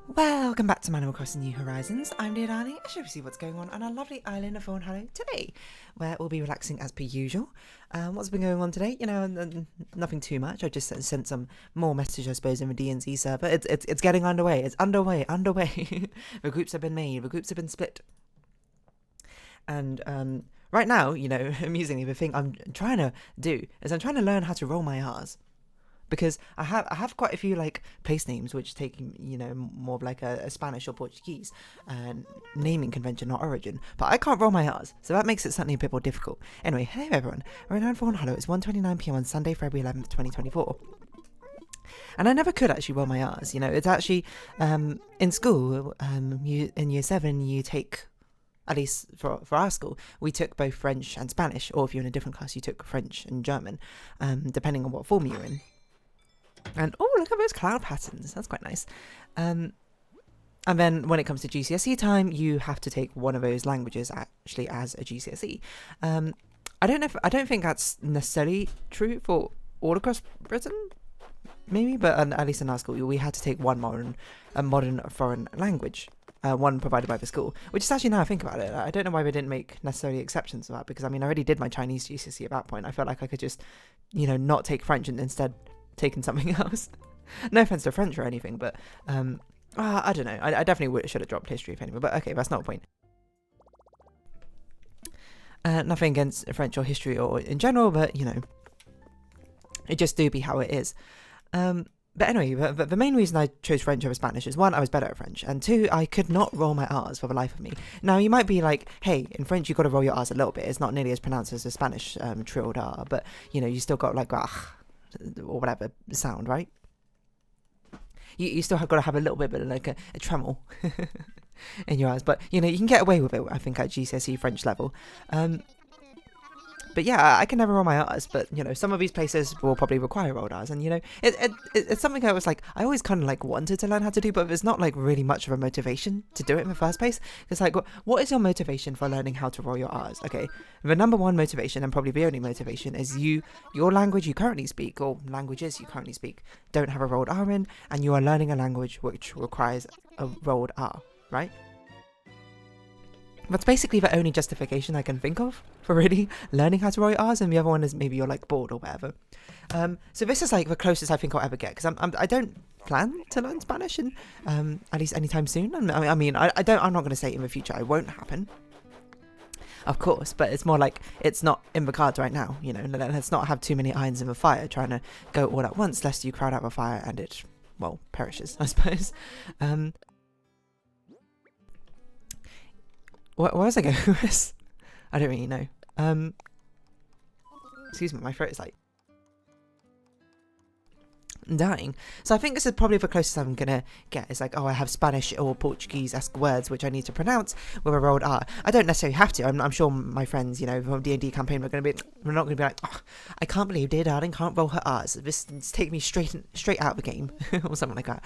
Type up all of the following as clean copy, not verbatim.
Welcome back to Animal Crossing New Horizons. I'm dear Darling. I should see what's going on our lovely island of Fawnhallow today, where we'll be relaxing as per usual. What's been going on today? You know, nothing too much. I just sent some more messages, I suppose, in the DNZ server. It's getting underway. It's underway. The groups have been made. The groups have been split. And right now, you know, amusingly, the thing I'm trying to do is I'm trying to learn how to roll my R's. Because I have quite a few like place names which take, you know, more of like a Spanish or Portuguese naming convention or origin, but I can't roll my R's, so that makes it certainly a bit more difficult. Anyway, hey everyone, we're in Fawnhallow. It's 1:29 p.m. on Sunday, February 11th, 2024. And I never could actually roll my R's. You know, it's actually in school. In year 7, you take, at least for our school, we took both French and Spanish, or if you're in a different class, you took French and German, depending on what form you're in. And oh, look at those cloud patterns. That's quite nice. And then when it comes to GCSE time, you have to take one of those languages actually as a GCSE. I don't think that's necessarily true for all across Britain, maybe, but at least in our school, we had to take one modern foreign language. One provided by the school, which is actually, now I think about it, I don't know why they didn't make necessarily exceptions to that, because I mean, I already did my Chinese GCSE at that point. I felt like I could just, you know, not take French and instead taken something else. No offense to French or anything, but I don't know. I definitely should have dropped history if anything, but okay, that's not the point. Nothing against French or history or in general, but you know, it just do be how it is. But anyway, the main reason I chose French over Spanish is, one, I was better at French, and two, I could not roll my R's for the life of me. Now, you might be like, hey, in French you've got to roll your R's a little bit. It's not nearly as pronounced as the Spanish trilled R, but you know, you still got like or whatever sound, right? You still have got to have a little bit of like a tremble in your eyes, but you know, you can get away with it, I think, at GCSE French level. But yeah, I can never roll my R's, but you know, some of these places will probably require rolled R's, and you know, it's something I was like, I always kind of like wanted to learn how to do, but there's not like really much of a motivation to do it in the first place. It's like, what is your motivation for learning how to roll your R's? Okay, the number one motivation, and probably the only motivation, is your language you currently speak, or languages you currently speak, don't have a rolled R in, and you are learning a language which requires a rolled R, right? That's basically the only justification I can think of for really learning how to roll your R's, and the other one is maybe you're like bored or whatever. So this is like the closest I think I'll ever get, because I don't plan to learn Spanish in at least anytime soon. I'm not going to say in the future it won't happen, of course, but it's more like it's not in the cards right now. You know, let's not have too many irons in the fire trying to go all at once, lest you crowd out the fire and it, well, perishes, I suppose. Where was I going with this? I don't really know. Excuse me, my throat is like dying. So I think this is probably the closest I'm gonna get. It's like, oh, I have Spanish or Portuguese-esque words which I need to pronounce with a rolled R. I don't necessarily have to. I'm sure my friends, you know, from D&D campaign, we're not gonna be like, oh, I can't believe dear darling can't roll her R's. This take me straight out of the game or something like that.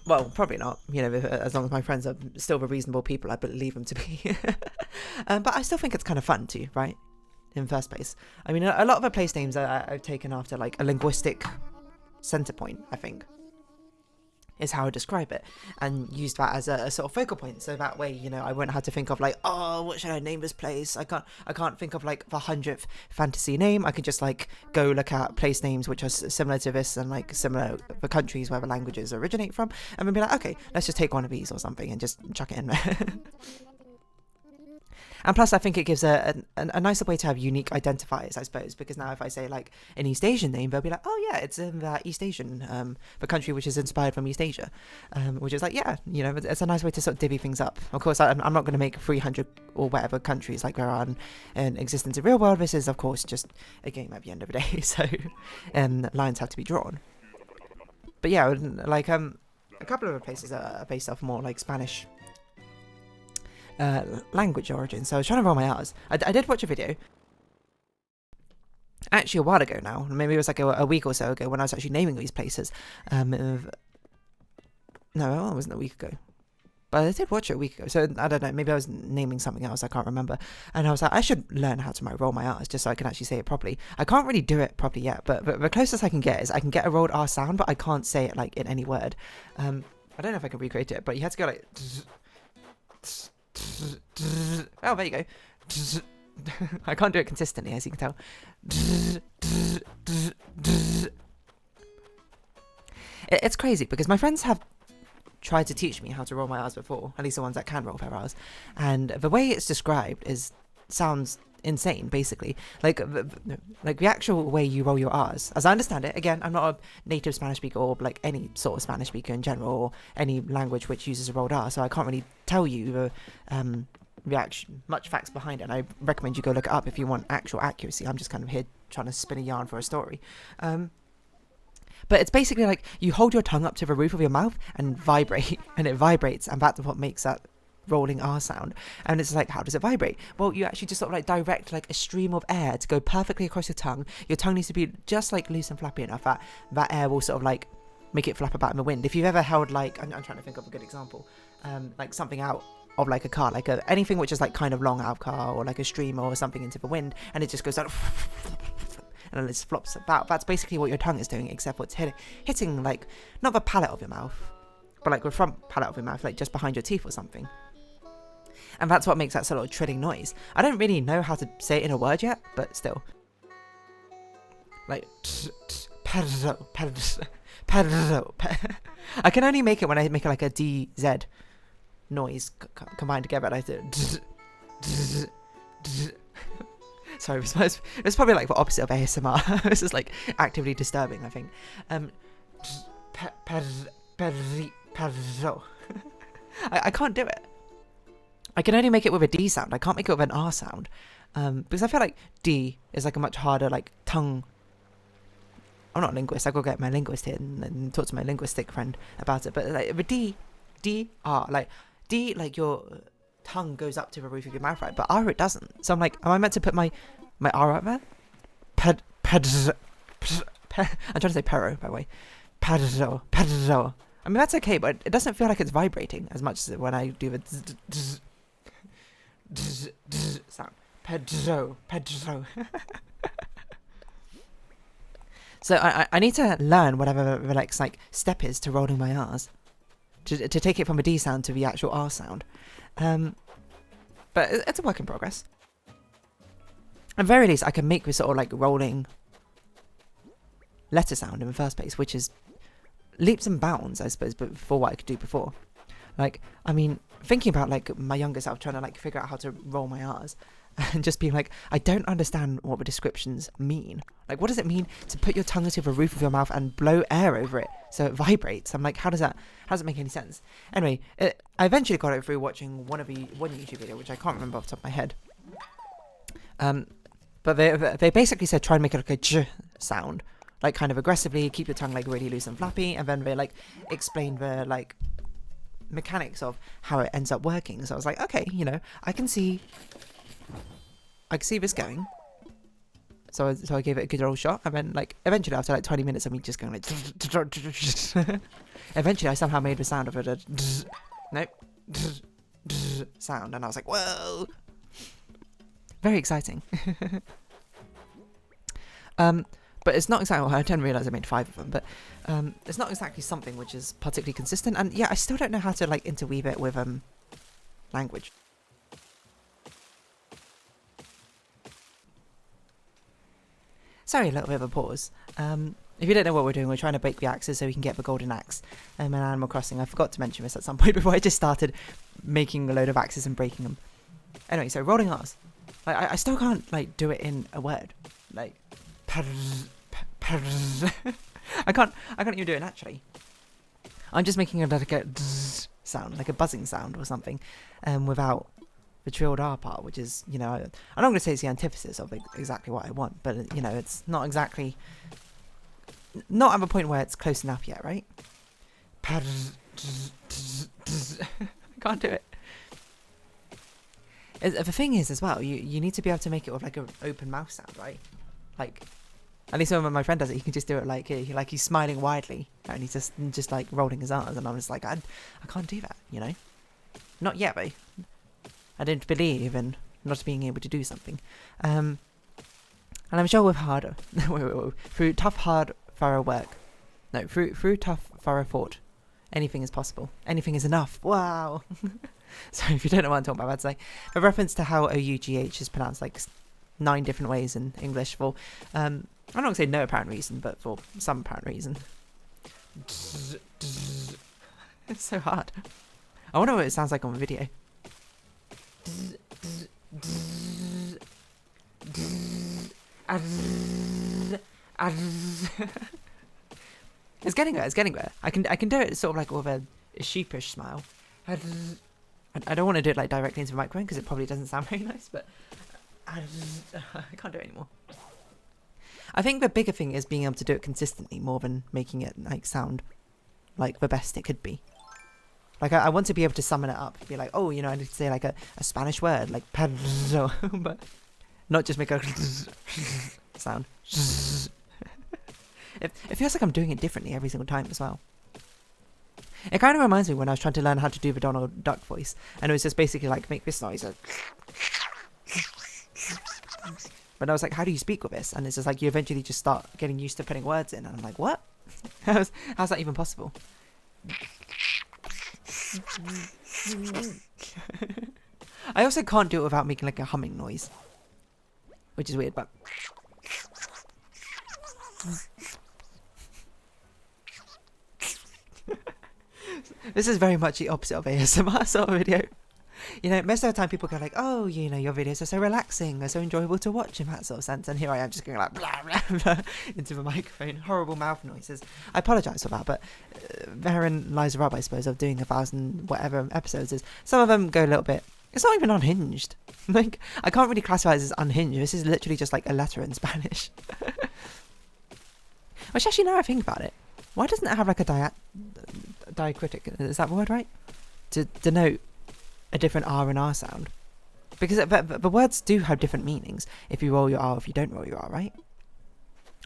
Well, probably not, you know, as long as my friends are still the reasonable people I believe them to be. But I still think it's kind of fun too, right? In first place. I mean, a lot of the place names I've taken after like a linguistic center point, I think, is how I describe it, and use that as a sort of focal point, so that way, you know, I won't have to think of like, oh, what should I name this place? I can't think of like the 100th fantasy name. I can just like go look at place names which are similar to this, and like similar the countries where the languages originate from, and then be like, okay, let's just take one of these or something and just chuck it in there. And plus, I think it gives a nicer way to have unique identifiers, I suppose, because now if I say like an East Asian name, they'll be like, oh yeah, it's in that East Asian, the country which is inspired from East Asia, which is like, yeah, you know, it's a nice way to sort of divvy things up. Of course, I'm not going to make 300 or whatever countries like there are in existence in real world. This is, of course, just a game at the end of the day, so lines have to be drawn. But yeah, like a couple of the places are based off more like Spanish language origin, so I was trying to roll my R's. I did watch a video actually a while ago now, maybe it was like a week or so ago, when I was actually naming these places. No, it wasn't a week ago. But I did watch it a week ago, so I don't know, maybe I was naming something else, I can't remember. And I was like, I should learn how to roll my R's just so I can actually say it properly. I can't really do it properly yet, but the closest I can get is I can get a rolled R sound, but I can't say it like in any word. I don't know if I can recreate it, but you had to go like... Oh, there you go. I can't do it consistently, as you can tell. It's crazy because my friends have tried to teach me how to roll my R's before, at least the ones that can roll their R's, and the way it's described sounds insane, basically. Like the actual way you roll your R's, as I understand it, again, I'm not a native Spanish speaker or like any sort of Spanish speaker in general, or any language which uses a rolled R, so I can't really tell you much facts behind it, and I recommend you go look it up if you want actual accuracy. I'm just kind of here trying to spin a yarn for a story. But it's basically like you hold your tongue up to the roof of your mouth and vibrate, and it vibrates, and that's what makes that rolling R sound. And it's like, how does it vibrate? Well, you actually just sort of like direct like a stream of air to go perfectly across your tongue. Your tongue needs to be just like loose and flappy enough that air will sort of like make it flap about in the wind. If you've ever held like, I'm trying to think of a good example, like something out of like a car, like anything which is like kind of long out of car, or like a streamer or something into the wind, and it just goes out and it just flops about. That's basically what your tongue is doing, except for it's hitting like not the palate of your mouth, but like the front palate of your mouth, like just behind your teeth or something. And that's what makes that sort of trilling noise. I don't really know how to say it in a word yet, but still. Like I can only make it when I make like a DZ noise combined together. Like sorry, it's probably like the opposite of ASMR. This is like actively disturbing, I think. I can't do it. I can only make it with a D sound. I can't make it with an R sound. Because I feel like D is like a much harder like tongue. I'm not a linguist. I gotta get my linguist here and talk to my linguistic friend about it. But like the D, R, like D, like your tongue goes up to the roof of your mouth, right? But R, it doesn't. So I'm like, am I meant to put my R up there? I'm trying to say pero, by the way. Pedro. I mean, that's okay, but it doesn't feel like it's vibrating as much as when I do the sound. Pedro. So I need to learn whatever the like step is to rolling my R's, to take it from a D sound to the actual R sound. But it's a work in progress. At very least, I can make this sort of like rolling letter sound in the first place, which is leaps and bounds, I suppose, but for what I could do before. Like, I mean, thinking about like my younger self trying to like figure out how to roll my R's, and just being like, I don't understand what the descriptions mean. Like, what does it mean to put your tongue to the roof of your mouth and blow air over it so it vibrates? I'm like, how does it make any sense? Anyway, I eventually got it through watching one YouTube video, which I can't remember off the top of my head. But they basically said try and make it like a j sound, like kind of aggressively, keep your tongue like really loose and flappy, and then they like explained the like mechanics of how it ends up working. So I was like, okay, you know, I can see this going. So I gave it a good old shot, and then like eventually after like 20 minutes of me just going like eventually I somehow made the sound of it sound, and I was like, whoa, very exciting. But it's not exactly, well, I didn't realise I made 5 of them, but it's not exactly something which is particularly consistent, and yeah, I still don't know how to like interweave it with language. Sorry, a little bit of a pause. If you don't know what we're doing, we're trying to break the axes so we can get the golden axe in Animal Crossing. I forgot to mention this at some point before I just started making a load of axes and breaking them. Anyway, so rolling R's. I still can't like do it in a word. Like I can't even do it naturally. I'm just making like a sound, like a buzzing sound or something, without the trilled R part, which is, you know, I'm not going to say it's the antithesis of exactly what I want, but you know, it's not exactly, not at the point where it's close enough yet, right? I can't do it. The thing is, as well, you need to be able to make it with like an open mouth sound, right? Like, at least when my friend does it, he can just do it like he's smiling widely, and he's just like rolling his R's, and I'm just like, I can't do that, you know. not yet, though. I don't believe in not being able to do something. And I'm sure with harder, through tough, hard, thorough work, no, through tough, thorough thought, anything is possible. Anything is enough. Wow. So if you don't know what I'm talking about, I'd say a reference to how OUGH is pronounced like 9 different ways in English for, I'm not going to say no apparent reason, but for some apparent reason. It's so hard. I wonder what it sounds like on video. It's getting there, it's getting there. I can do it sort of like with a sheepish smile. I don't want to do it like directly into the microphone because it probably doesn't sound very nice, but I can't do it anymore. I think the bigger thing is being able to do it consistently more than making it like sound like the best it could be. Like I want to be able to summon it up, be like, oh, you know, I need to say like a Spanish word, like perro, but not just make a sound. It feels like I'm doing it differently every single time as well. It kind of reminds me when I was trying to learn how to do the Donald Duck voice, and it was just basically like make this noise. But I was like, how do you speak with this? And it's just like you eventually just start getting used to putting words in, and I'm like, what? How's that even possible? I also can't do it without making like a humming noise, which is weird, but this is very much the opposite of ASMR sort of video. You know, most of the time people go like, oh, you know, your videos are so relaxing, they're so enjoyable to watch in that sort of sense. And here I am just going like blah, blah, blah, into the microphone, horrible mouth noises. I apologise for that, but therein lies the rub, I suppose, of doing 1,000 whatever episodes is. Some of them go a little bit, it's not even unhinged. Like, I can't really classify it as unhinged. This is literally just like a letter in Spanish. Which actually, now I think about it, why doesn't it have like a diacritic? Is that the word right? To denote a different R and R sound. Because the words do have different meanings if you roll your R, if you don't roll your R, right?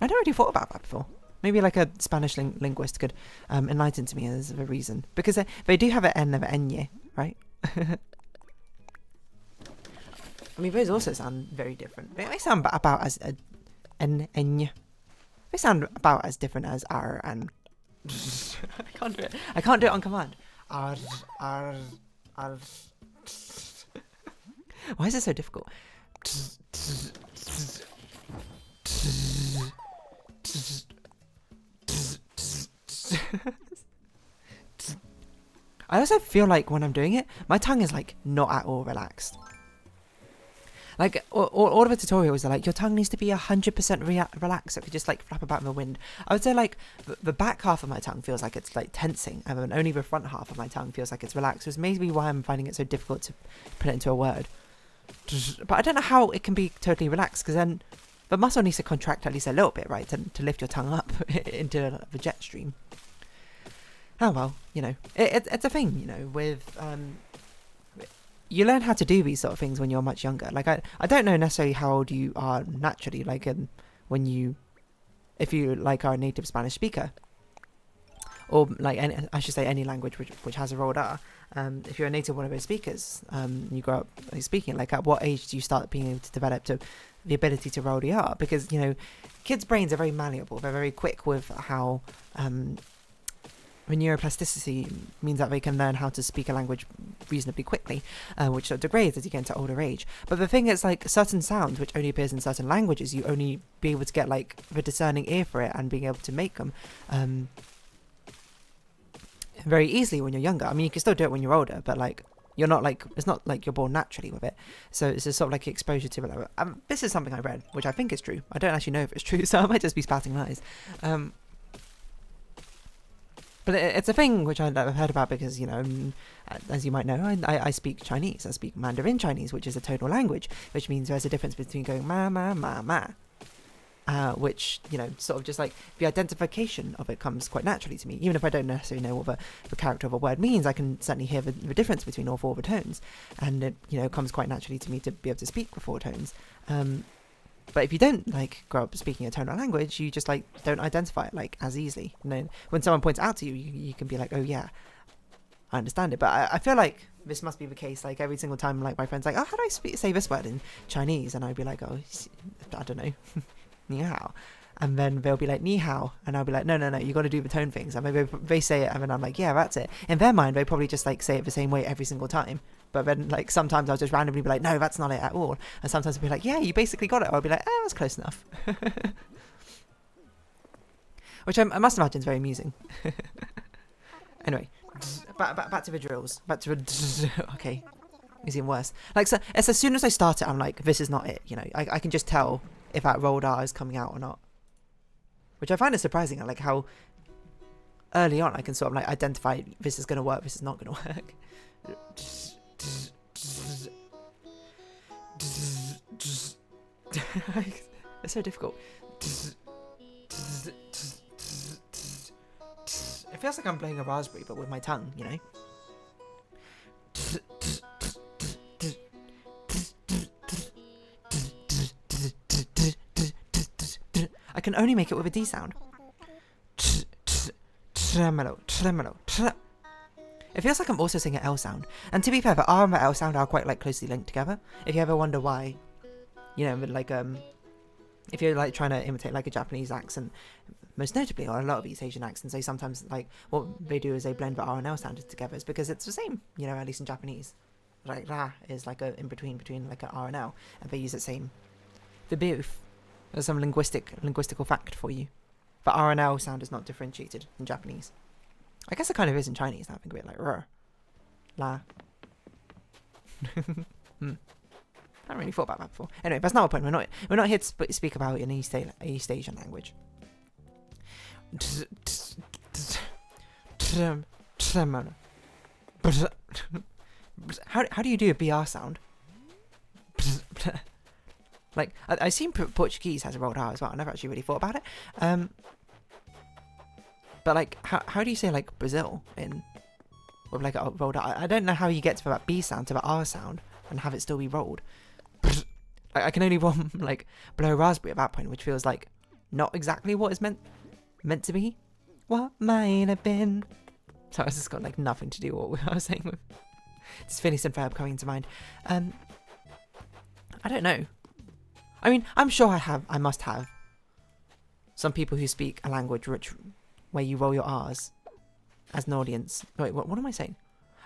I never really thought about that before. Maybe like a Spanish linguist could enlighten to me as the reason. Because they do have an N of enye, right? I mean, those also sound very different. They sound about as enye. They sound about as different as R and I can't do it. I can't do it on command. R. Why is it so difficult? I also feel like when I'm doing it, my tongue is like not at all relaxed. Like, all of the tutorials are like, your tongue needs to be 100% relaxed, so it could just, like, flap about in the wind. I would say, like, the back half of my tongue feels like it's, like, tensing, and then only the front half of my tongue feels like it's relaxed, which is maybe why I'm finding it so difficult to put it into a word. But I don't know how it can be totally relaxed, because then the muscle needs to contract at least a little bit, right, to lift your tongue up into the jet stream. Oh, well, you know, it's a thing, you know, with... you learn how to do these sort of things when you're much younger. Like, I don't know necessarily how old you are naturally, like, if you, like, are a native Spanish speaker. Or, like, I should say any language which has a rolled R. If you're a native one of those speakers, you grow up speaking, like, at what age do you start being able to develop to the ability to roll the R? Because, you know, kids' brains are very malleable. They're very quick with how... the neuroplasticity means that they can learn how to speak a language reasonably quickly, which degrades as you get into older age. But the thing is, like, certain sounds which only appears in certain languages, you only be able to get, like, the discerning ear for it and being able to make them very easily when you're younger. I mean, you can still do it when you're older, but, like, you're not, like, it's not like you're born naturally with it. So it's just sort of like exposure to it. This is something I read, which I think is true. I don't actually know if it's true, so I might just be spouting lies. But it's a thing which I've heard about because, you know, as you might know, I speak Chinese. I speak Mandarin Chinese, which is a tonal language, which means there's a difference between going ma, ma, ma, ma. Which, you know, sort of just like the identification of it comes quite naturally to me. Even if I don't necessarily know what the character of a word means, I can certainly hear the difference between all 4 of the tones. And it, you know, comes quite naturally to me to be able to speak the 4 tones. But if you don't, like, grow up speaking a tonal language, you just, like, don't identify it, like, as easily. You know, when someone points out to you, you can be like, oh, yeah, I understand it. But I feel like this must be the case. Like every single time, like my friends like, oh, how do I say this word in Chinese? And I'd be like, oh, I don't know, ni hao. And then they'll be like, ni hao. And I'll be like, no, you got to do the tone things. And maybe they say it, and then I'm like, yeah, that's it. In their mind, they probably just like say it the same way every single time. But then like sometimes I'll just randomly be like, no, that's not it at all. And sometimes I'll be like, yeah, you basically got it. Or I'll be like, oh, that's close enough. Which I must imagine is very amusing. Anyway, back to the drills. Back to the... Okay, it's even worse. Like, so, it's as soon as I start it, I'm like, this is not it. You know, I can just tell if that rolled R is coming out or not. Which I find is surprising. Like how early on I can sort of like identify this is going to work, this is not going to work. It's so difficult. It feels like I'm playing a raspberry, but with my tongue, you know? I can only make it with a D sound. Tremolo. It feels like I'm also saying an L sound. And to be fair, the R and the L sound are quite like closely linked together. If you ever wonder why, you know, like if you're like trying to imitate like a Japanese accent, most notably, or a lot of East Asian accents, they sometimes like what they do is they blend the R and L sounds together. It's because it's the same, you know, at least in Japanese. Like ra is like a in between like an R and L, and they use the same. The boof. There's some linguistical fact for you. The R and L sound is not differentiated in Japanese. I guess it kind of is in Chinese now. I think of it like r, la. I haven't really thought about that before. Anyway, that's not a point. We're not here to speak about an East Asian language. How do you do a BR sound? Like I seen Portuguese has a rolled R as well. I never actually really thought about it. But like how do you say like Brazil in with like a rolled R? I don't know how you get to that B sound to the R sound and have it still be rolled. I can only like blow raspberry at that point, which feels like not exactly what is meant to be. What might have been. So it's just got like nothing to do with what I was saying with this Phineas and Ferb coming to mind. I don't know. I mean, I'm sure I must have some people who speak a language where you roll your R's as an audience. Wait, what am I saying?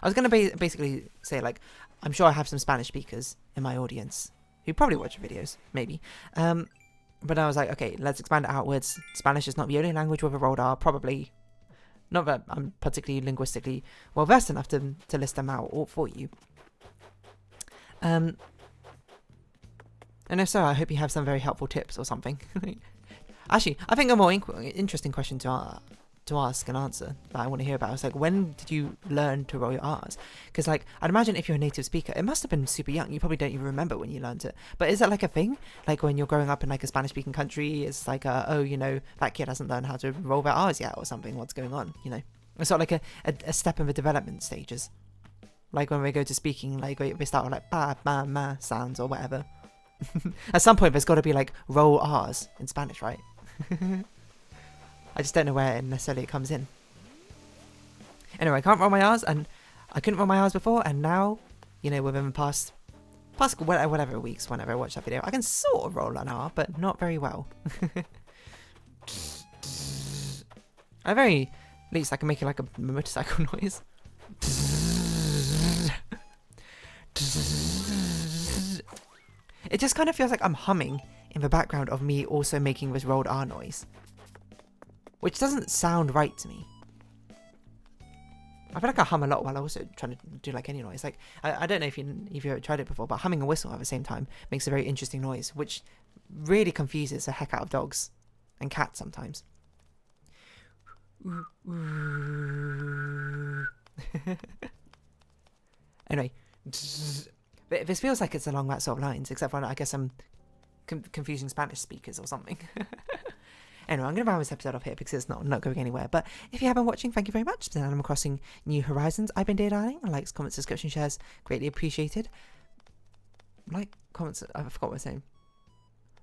I was going to basically say, like, I'm sure I have some Spanish speakers in my audience who probably watch videos, maybe. But I was like, okay, let's expand it outwards. Spanish is not the only language with a rolled R, probably. Not that I'm particularly linguistically well versed enough to list them out all for you. And if so, I hope you have some very helpful tips or something. Actually, I think a more interesting question to ask and answer that I want to hear about is like, when did you learn to roll your R's? Because like, I'd imagine if you're a native speaker, it must have been super young. You probably don't even remember when you learned it. But is that like a thing? Like when you're growing up in like a Spanish-speaking country, it's like, oh, you know, that kid hasn't learned how to roll their R's yet or something. What's going on? You know, it's sort of like a step in the development stages. Like when we go to speaking, like we start with like ba, ma, ma sounds or whatever. At some point, there's got to be like roll R's in Spanish, right? I just don't know where necessarily it comes in. Anyway, I can't roll my R's, and I couldn't roll my R's before, and now, you know, within the past whatever weeks, whenever I watch that video, I can sort of roll an R, but not very well. At very least, I can make it like a motorcycle noise. It just kind of feels like I'm humming in the background of me also making this rolled R noise. Which doesn't sound right to me. I feel like I hum a lot while also trying to do like any noise. Like, I don't know if you've ever tried it before, but humming a whistle at the same time makes a very interesting noise, which really confuses the heck out of dogs and cats sometimes. Anyway, this feels like it's along that sort of lines, except for I guess I'm confusing Spanish speakers or something. Anyway, I'm going to round this episode off here because it's not going anywhere. But if you have been watching, thank you very much. Then I'm crossing new horizons. I've been Dear Darling. Likes, comments, subscription, shares, greatly appreciated. Like, comments, I forgot what I was saying.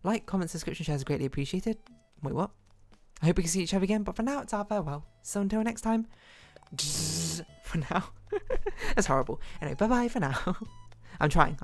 Like, comments, subscription, shares, greatly appreciated. Wait, what? I hope we can see each other again, but for now, it's our farewell. So until next time, for now. That's horrible. Anyway, bye bye for now. I'm trying.